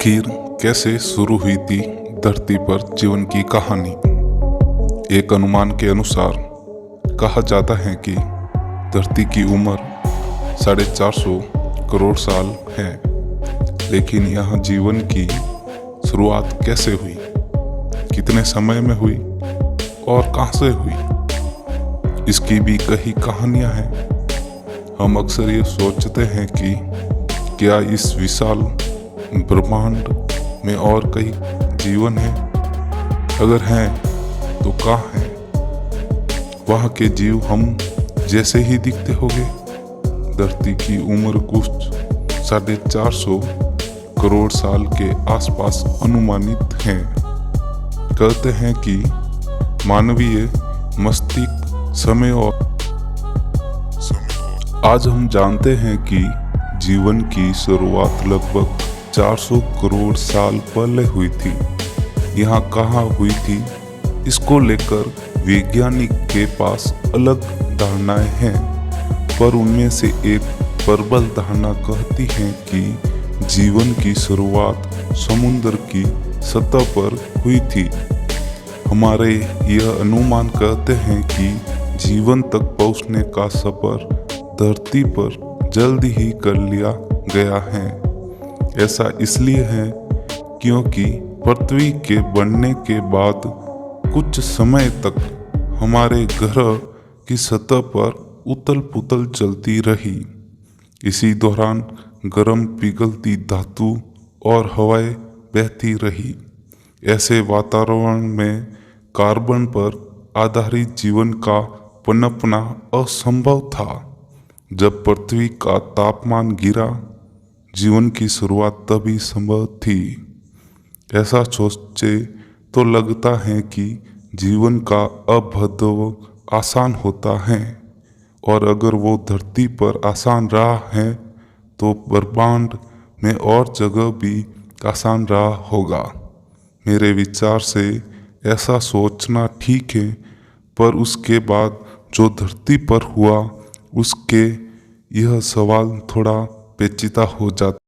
आखिर कैसे शुरू हुई थी धरती पर जीवन की कहानी। एक अनुमान के अनुसार कहा जाता है कि धरती की उम्र 450 करोड़ साल है। लेकिन यहाँ जीवन की शुरुआत कैसे हुई, कितने समय में हुई और कहाँ से हुई, इसकी भी कई कहानियाँ हैं। हम अक्सर ये सोचते हैं कि क्या इस विशाल ब्रह्मांड में और कई जीवन है? अगर हैं तो कहाँ हैं? वहाँ के जीव हम जैसे ही दिखते होंगे। धरती की उम्र कुछ 450 करोड़ साल के आसपास अनुमानित है। कहते हैं कि मानवीय मस्तिष्क समय और आज हम जानते हैं कि जीवन की शुरुआत लगभग 400 करोड़ साल पहले हुई थी। यहाँ कहाँ हुई थी, इसको लेकर वैज्ञानिक के पास अलग धारणाएं हैं, पर उनमें से एक प्रबल धारणा कहती है कि जीवन की शुरुआत समुद्र की सतह पर हुई थी। हमारे यह अनुमान कहते हैं कि जीवन तक पहुँचने का सफर धरती पर जल्द ही कर लिया गया है। ऐसा इसलिए है क्योंकि पृथ्वी के बनने के बाद कुछ समय तक हमारे ग्रह की सतह पर उथल पुथल चलती रही। इसी दौरान गर्म पिघलती धातु और हवाएं बहती रही। ऐसे वातावरण में कार्बन पर आधारित जीवन का पनपना असंभव था। जब पृथ्वी का तापमान गिरा, जीवन की शुरुआत तभी संभव थी। ऐसा सोचे तो लगता है कि जीवन का अभ्युदय आसान होता है, और अगर वो धरती पर आसान रहा है तो ब्रह्मांड में और जगह भी आसान रहा होगा। मेरे विचार से ऐसा सोचना ठीक है, पर उसके बाद जो धरती पर हुआ उसके यह सवाल थोड़ा पेचीदा हो जाता।